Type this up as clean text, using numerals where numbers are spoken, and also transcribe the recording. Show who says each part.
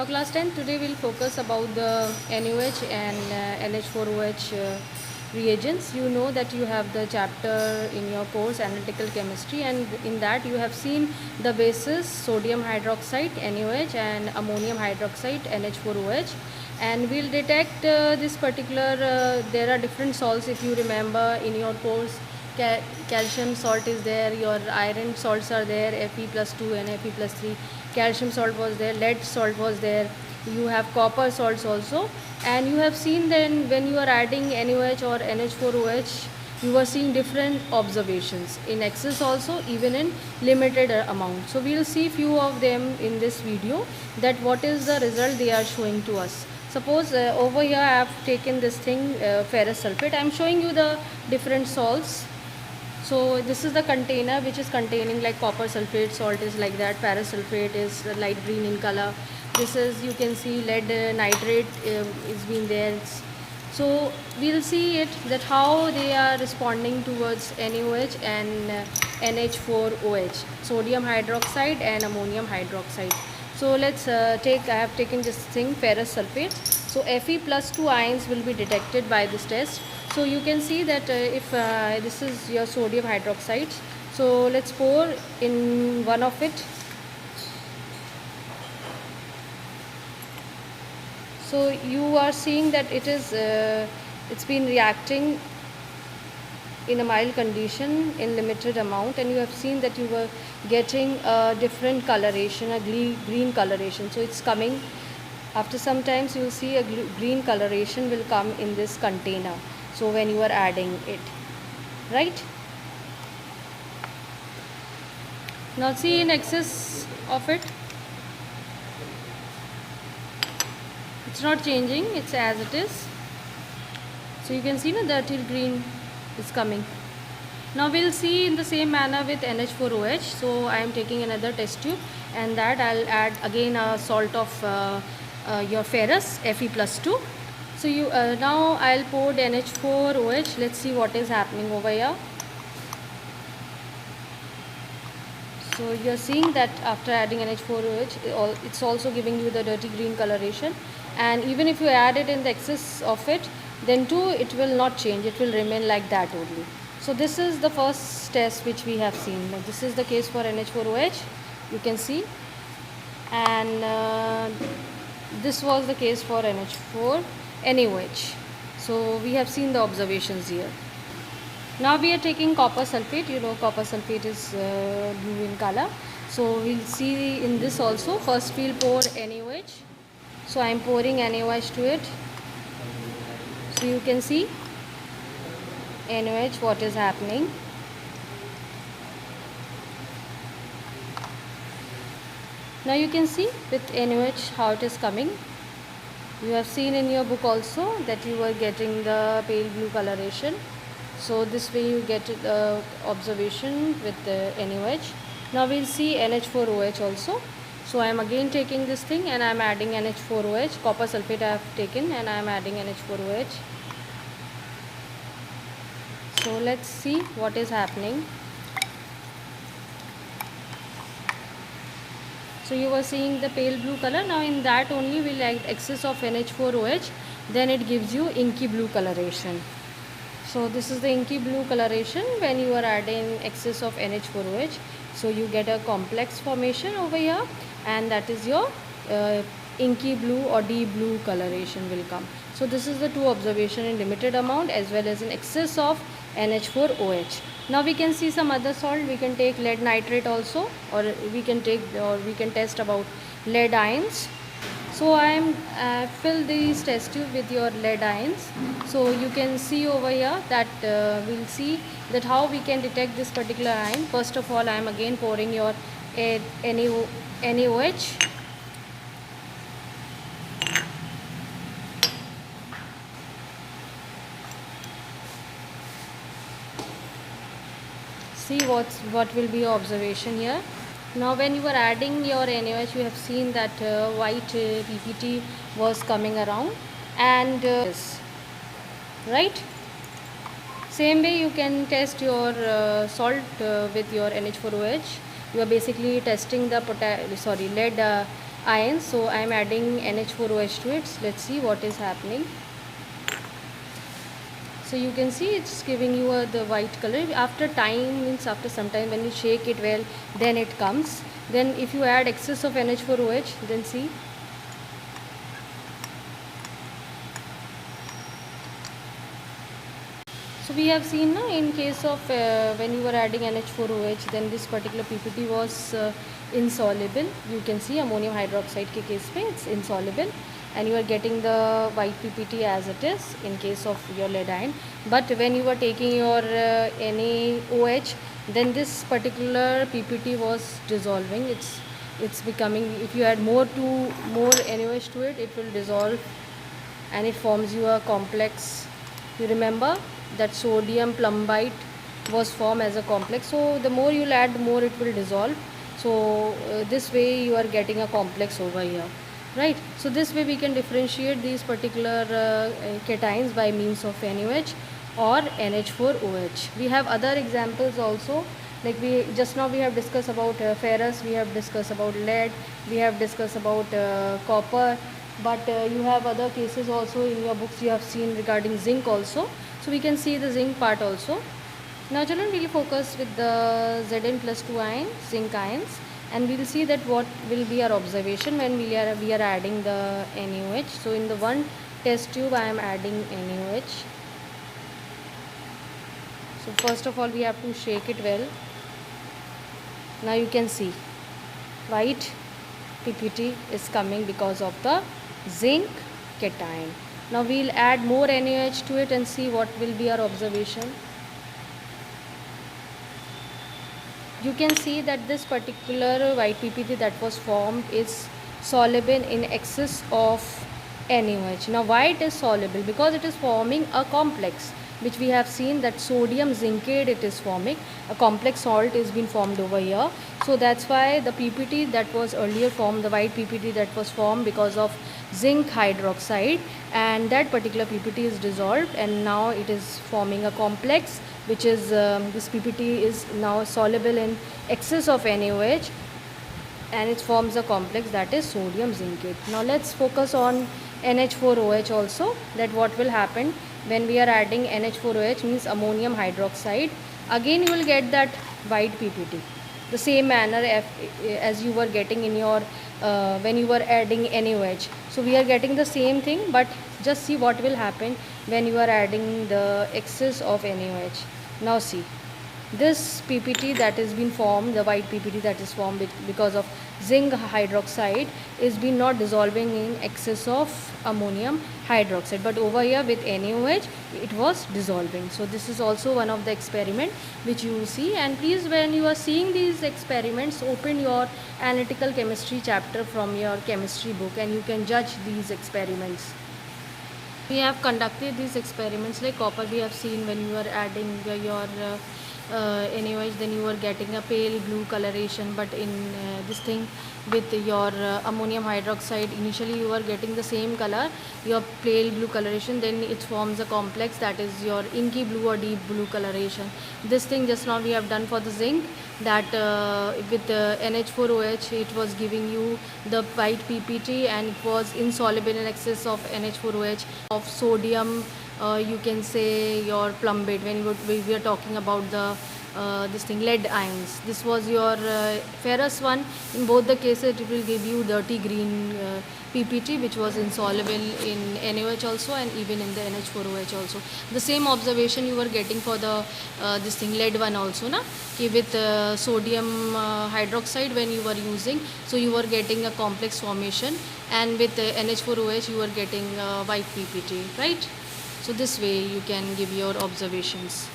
Speaker 1: Class 10, today we'll focus about the NaOH and NH4OH reagents. You know that you have the chapter in your course analytical chemistry, and in that you have seen the bases sodium hydroxide NaOH and ammonium hydroxide NH4OH, and we'll detect this particular there are different salts. If you remember in your course, calcium salt is there, your iron salts are there, Fe+2 and Fe+3. Calcium salt was there, lead salt was there, you have copper salts also, and you have seen then when you are adding NaOH or NH4OH, you are seeing different observations in excess also, even in limited amount. So we will see few of them in this video, that what is the result they are showing to us. Suppose over here I have taken this thing, ferrous sulfate. I am showing you the different salts. So this is the container which is containing like copper sulfate salt is like that, ferrous sulfate is light green in color. This is, you can see, lead nitrate is being there. So we'll see it that how they are responding towards NaOH and NH4OH, sodium hydroxide and ammonium hydroxide. So let's I have taken this thing, ferrous sulfate. So Fe+2 ions will be detected by this test. So you can see that if this is your sodium hydroxide, so let's pour in one of it. So you are seeing that it is it's been reacting in a mild condition in limited amount, and you have seen that you were getting a different coloration, a green coloration. So it's coming after some times, you will see a green coloration will come in this container. So when you are adding it, right? Now see in excess of it, it's not changing, it's as it is. So you can see the teal green is coming. Now we'll see in the same manner with NH4OH. So I am taking another test tube, and that I'll add again a salt of your ferrous, Fe+2. So you now I'll pour NH4OH. Let's see what is happening over here. So you're seeing that after adding NH4OH, it's also giving you the dirty green coloration, and even if you add it in the excess of it, then too it will not change, it will remain like that only. So this is the first test which we have seen. Now, this is the case for NH4OH, you can see, and this was the case for NH4NaOH. So we have seen the observations here. Now we are taking copper sulfate. You know copper sulfate is blue in color. So we'll see in this also. First we'll pour NaOH. So I am pouring NaOH to it. So you can see NaOH, what is happening. Now you can see with NaOH how it is coming. You have seen in your book also that you were getting the pale blue coloration. So this way you get the observation with the NaOH. Now we'll see NH4OH also. So I am again taking this thing and I am adding NH4OH. Copper sulfate I have taken and I am adding NH4OH. So let's see what is happening. So you were seeing the pale blue color. Now in that only we'll add excess of NH4OH. Then it gives you inky blue coloration. So this is the inky blue coloration when you are adding excess of NH4OH. So you get a complex formation over here, and that is your inky blue or deep blue coloration will come. So this is the two observation in limited amount as well as in excess of NH4OH. Now we can see some other salt. We can take lead nitrate also, or we can test about lead ions. So I am fill these test tube with your lead ions. So you can see over here that we'll see that how we can detect this particular ion. First of all, I am again pouring your NaOH. See what will be your observation here. Now when you were adding your NaOH, you have seen that white PPT was coming around, and right, same way you can test your salt with your NH4OH. You are basically testing the lead ions. So I am adding NH4OH to it. Let's see what is happening. So you can see it's giving you the white color. After time, means after some time, when you shake it well, then it comes. Then if you add excess of NH4OH, then see. So we have seen now in case of when you were adding NH4OH, then this particular PPT was insoluble. You can see ammonium hydroxide ke case mein it's insoluble, and you are getting the white PPT as it is in case of your lead iron. But when you were taking your NaOH, then this particular PPT was dissolving. It's becoming, if you add more NaOH to it, it will dissolve and it forms you a complex. You remember that sodium plumbite was formed as a complex. So the more you'll add, the more it will dissolve. So this way you are getting a complex over here, right? So this way we can differentiate these particular cations by means of NaOH or NH4OH. We have other examples also, like we just now we have discussed about ferrous, we have discussed about lead, we have discussed about copper, but you have other cases also in your books. You have seen regarding zinc also, so we can see the zinc part also. Now children, we will focus with the Zn+2 ion, zinc ions, and we will see that what will be our observation when we are adding the NaOH. So in the one test tube I am adding NaOH. So first of all we have to shake it well. Now you can see white PPT is coming because of the zinc cation. Now we will add more NaOH to it and see what will be our observation. You can see that this particular white PPT that was formed is soluble in excess of NaOH. Now why it is soluble? Because it is forming a complex, which we have seen that sodium zincate it is forming. A complex salt is being formed over here. So that's why the PPT that was earlier formed, the white PPT that was formed because of zinc hydroxide, and that particular PPT is dissolved and now it is forming a complex, which is this PPT is now soluble in excess of NaOH and it forms a complex that is sodium zincate. Now let's focus on NH4OH also, that what will happen when we are adding NH4OH, means ammonium hydroxide. Again you will get that white PPT, the same manner as you were getting in your when you were adding NaOH. So we are getting the same thing, but just see what will happen when you are adding the excess of NaOH. Now see, this PPT that has been formed, the white PPT that is formed because of zinc hydroxide, is been not dissolving in excess of ammonium hydroxide, but over here with NaOH it was dissolving. So this is also one of the experiment which you will see. And please, when you are seeing these experiments, open your analytical chemistry chapter from your chemistry book and you can judge these experiments. We have conducted these experiments, like copper we have seen when you are adding your NaOH, then you are getting a pale blue coloration, but in this thing with your ammonium hydroxide, initially you are getting the same color, your pale blue coloration, then it forms a complex that is your inky blue or deep blue coloration. This thing just now we have done for the zinc, that with NH4OH it was giving you the white PPT and it was insoluble in excess of NH4OH of sodium, you can say your plumbate, when we are talking about the this thing lead ions. This was your ferrous one. In both the cases it will give you dirty green PPT, which was insoluble in NaOH also and even in the NH4OH also. The same observation you were getting for the this thing lead one also, na, ki with sodium hydroxide when you were using, so you were getting a complex formation, and with NH4OH you were getting white PPT, right? So this way you can give your observations.